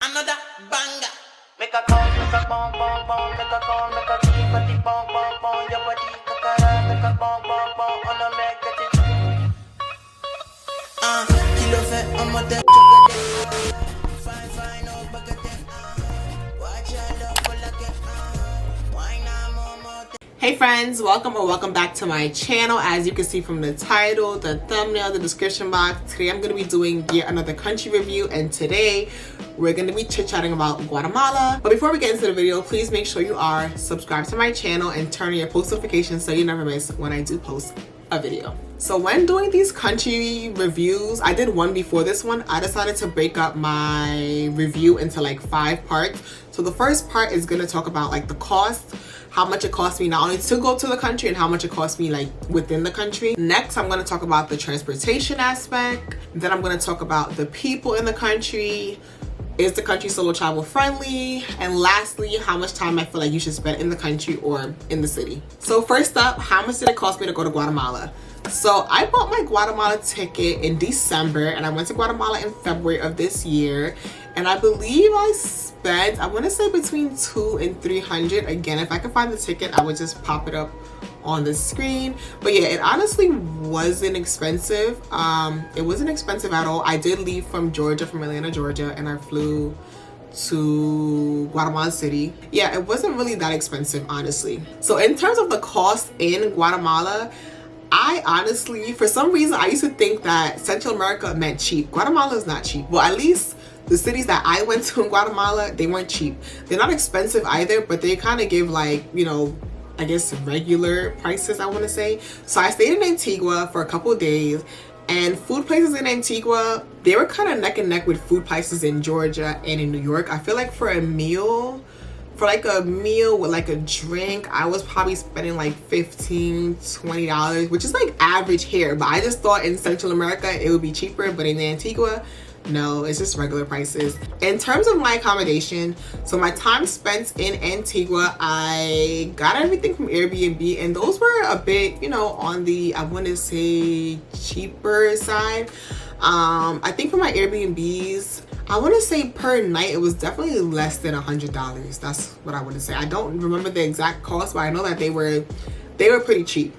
Another banger. Make a call, make a bong bong bong, make a call, make a deep body bong bong bong, your body kakara, make a bong bong bong, on a make it. Kilo fait en mode chocolat. Fine, fine, oh, bagatelle. Watch your love for like it. Why not more? Hey friends, welcome or welcome back to my channel. As you can see from the title, the thumbnail, the description box, today I'm going to be doing yet another country review, and today we're going to be chit-chatting about Guatemala. But before we get into the video, please make sure you are subscribed to my channel and turn on your post notifications so you never miss when I do post a video. So when doing these country reviews, I did one before this one, I decided to break up my review into like 5 parts. So the first part is going to talk about like the cost, how much it cost me not only to go to the country and how much it cost me like within the country. Next, I'm going to talk about the transportation aspect. Then I'm going to talk about the people in the country. Is the country solo travel friendly? And lastly, how much time I feel like you should spend in the country or in the city. So first up, how much did it cost me to go to Guatemala? So I bought my Guatemala ticket in December and I went to Guatemala in February of this year. And I believe I spent, I want to say between $200 and $300. Again, if I could find the ticket, I would just pop it up on the screen. But yeah, it honestly wasn't expensive. It wasn't expensive at all. I did leave from Georgia, from Atlanta, Georgia, and I flew to Guatemala City. Yeah, it wasn't really that expensive, honestly. So in terms of the cost in Guatemala, I honestly, for some reason, I used to think that Central America meant cheap. Guatemala is not cheap. Well, at least the cities that I went to in Guatemala, they weren't cheap. They're not expensive either, but they kind of give like, you know, I guess regular prices, I want to say. So I stayed in Antigua for a couple of days, and food places in Antigua, they were kind of neck and neck with food prices in Georgia and in New York. I feel like for a meal with like a drink, I was probably spending like $15-20, which is like average here. But I just thought in Central America it would be cheaper, but in Antigua, no, it's just regular prices. In terms of my accommodation, so my time spent in Antigua, I got everything from Airbnb, and those were a bit, you know, on the, I want to say, cheaper side. I think for my Airbnbs, I want to say per night it was definitely less than $100. That's what I want to say. I don't remember the exact cost, but I know that they were pretty cheap.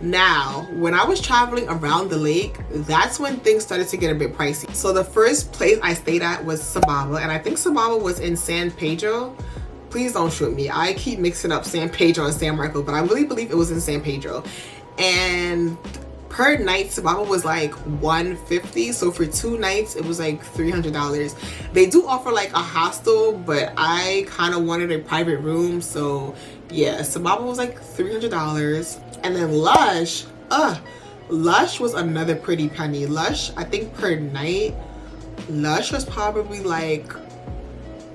Now, when I was traveling around the lake, that's when things started to get a bit pricey. So the first place I stayed at was Sababa, and I think Sababa was in San Pedro. Please don't shoot me. I keep mixing up San Pedro and San Marcos, but I really believe it was in San Pedro. And per night, Sababa was like $150. So for 2 nights, it was like $300. They do offer like a hostel, but I kind of wanted a private room. So yeah, Sababa was like $300. And then Lush was another pretty penny. Lush, I think per night, Lush was probably like,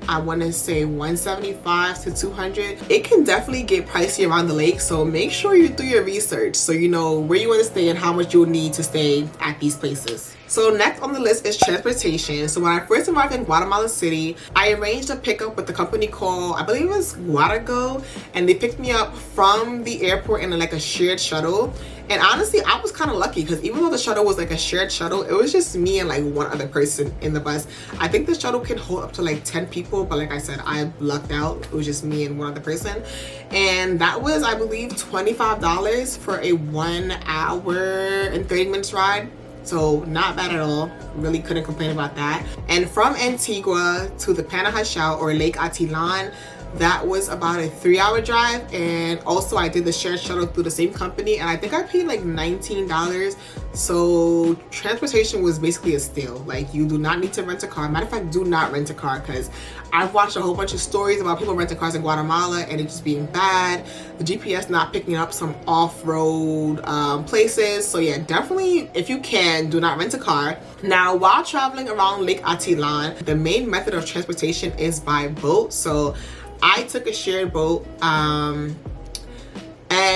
I want to say $175 to $200. It can definitely get pricey around the lake, so make sure you do your research so you know where you want to stay and how much you'll need to stay at these places. So next on the list is transportation. So when I first arrived in Guatemala City, I arranged a pickup with a company called, I believe it was Guatago, and they picked me up from the airport in like a shared shuttle. And honestly, I was kind of lucky because even though the shuttle was like a shared shuttle, it was just me and like one other person in the bus. I think the shuttle can hold up to like 10 people, but like I said, I lucked out. It was just me and one other person. And that was, I believe, $25 for a 1 hour and 30 minutes ride. So not bad at all. Really couldn't complain about that. And from Antigua to the Panajachel or Lake Atilan, that was about a 3-hour drive. And also I did the shared shuttle through the same company, and I think I paid like $19. So transportation was basically a steal. Like, you do not need to rent a car. Matter of fact, do not rent a car, because I've watched a whole bunch of stories about people renting cars in Guatemala and it just being bad, the GPS not picking up some off-road places. So yeah, definitely, if you can, do not rent a car. Now, while traveling around Lake Atilan, the main method of transportation is by boat. So I took a shared boat, and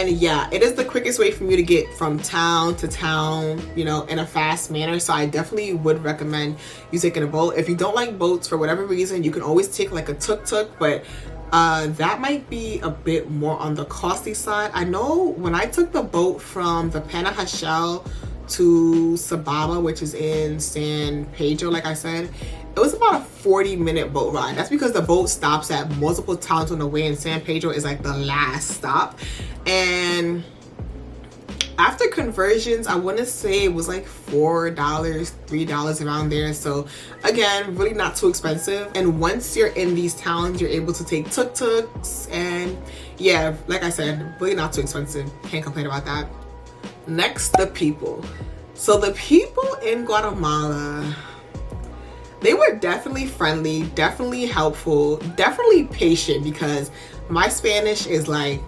yeah, it is the quickest way for you to get from town to town, you know, in a fast manner. So I definitely would recommend you taking a boat. If you don't like boats for whatever reason, you can always take like a tuk-tuk, but that might be a bit more on the costly side. I know when I took the boat from the Panajachel to Sababa, which is in San Pedro, like I said, it It was about a 40-minute boat ride. That's because the boat stops at multiple towns on the way, and San Pedro is like the last stop. And after conversions, I want to say it was like $4, $3 around there. So again, really not too expensive. And once you're in these towns, you're able to take tuk-tuks, and yeah, like I said, really not too expensive. Can't complain about that. Next, the people. So the people in Guatemala, they were definitely friendly, definitely helpful, definitely patient, because my Spanish is like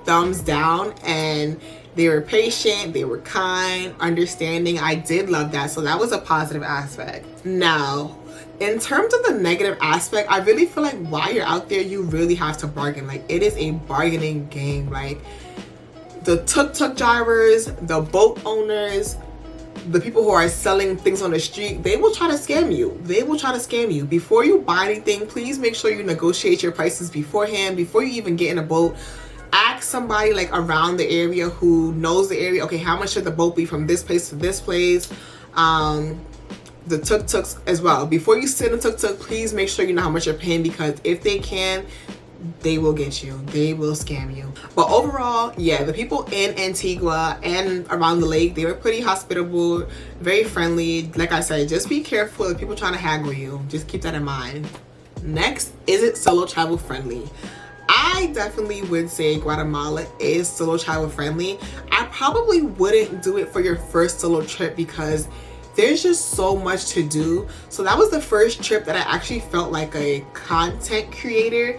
thumbs down, and they were patient, they were kind, understanding. I did love that. So that was a positive aspect. Now, in terms of the negative aspect, I really feel like while you're out there, you really have to bargain. Like, it is a bargaining game. Like, the tuk-tuk drivers, the boat owners, the people who are selling things on the street, they will try to scam you. They will try to scam you. Before you buy anything, please make sure you negotiate your prices beforehand. Before you even get in a boat, ask somebody like around the area who knows the area. Okay, how much should the boat be from this place to this place? The tuk-tuks as well. Before you sit in a tuk-tuk, please make sure you know how much you're paying, because if they can, they will get you. They will scam you. But overall, yeah, the people in Antigua and around the lake, they were pretty hospitable, very friendly. Like I said, just be careful of people trying to haggle you. Just keep that in mind. Next, is it solo travel friendly? I definitely would say Guatemala is solo travel friendly. I probably wouldn't do it for your first solo trip because there's just so much to do. So that was the first trip that I actually felt like a content creator,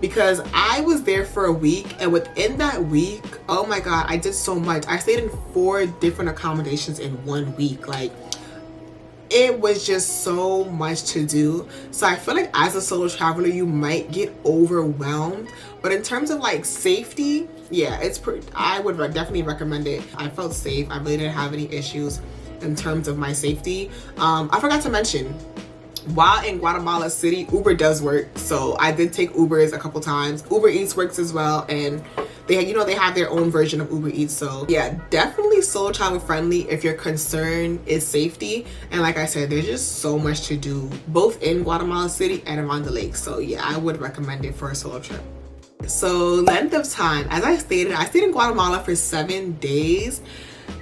because I was there for a week, and within that week, oh my god, I did so much. I stayed in 4 different accommodations in 1 week. Like, it was just so much to do. So I feel like as a solo traveler, you might get overwhelmed. But in terms of like safety, yeah, I would definitely recommend it. I felt safe. I really didn't have any issues in terms of my safety. I forgot to mention, while in Guatemala City, Uber does work. So I did take Ubers a couple times. Uber Eats works as well, and they have their own version of Uber Eats. So yeah, definitely solo travel friendly if your concern is safety. And like I said, there's just so much to do both in Guatemala City and around the lake. So yeah, I would recommend it for a solo trip. So length of time, as I stayed in Guatemala for 7 days.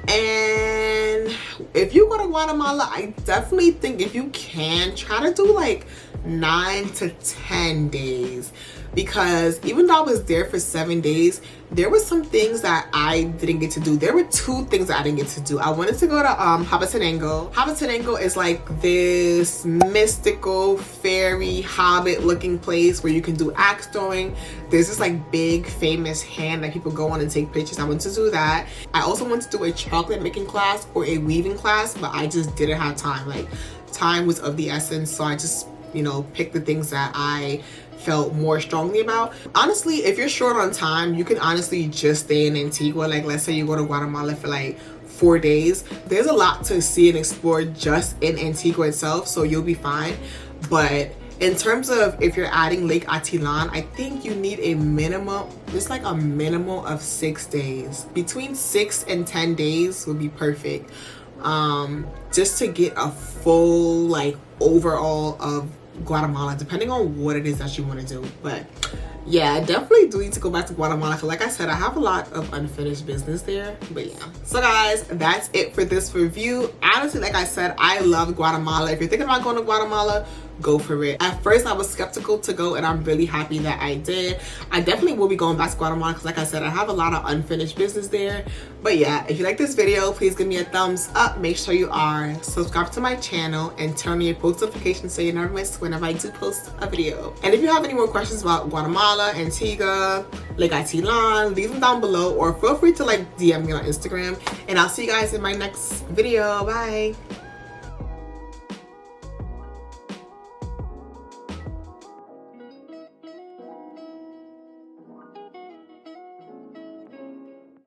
And if you go to Guatemala, I definitely think if you can, try to do like 9 to 10 days, because even though I was there for 7 days, there were some things that I didn't get to do. There were 2 things that I didn't get to do. I wanted to go to Habatenango. Habatenango is like this mystical fairy hobbit looking place where you can do axe throwing. There's this like big famous hand that people go on and take pictures. I wanted to do that. I also wanted to do a chocolate making class or a weaving class, but I just didn't have time. Like, time was of the essence, so I just, picked the things that I felt more strongly about. Honestly, if you're short on time, you can honestly just stay in Antigua. Like, let's say you go to Guatemala for like 4 days. There's a lot to see and explore just in Antigua itself, so you'll be fine. But in terms of if you're adding Lake Atilan, I think you need a minimum, just like a minimum of 6 days. Between 6 and 10 days would be perfect. Just to get a full like overall of Guatemala, depending on what it is that you want to do. But yeah, I definitely do need to go back to Guatemala, because like I said, I have a lot of unfinished business there. But yeah, so guys, that's it for this review. Honestly, like I said, I love Guatemala. If you're thinking about going to Guatemala, go for it. At first I was skeptical to go, and I'm really happy that I did. I definitely will be going back to Guatemala, because like I said, I have a lot of unfinished business there. But yeah, if you like this video, please give me a thumbs up. Make sure you are subscribed to my channel and turn on your post notifications so you never miss whenever I do post a video. And if you have any more questions about Guatemala, Antigua, Lake Atilan, leave them down below, or feel free to like DM me on Instagram. And I'll see you guys in my next video. Bye.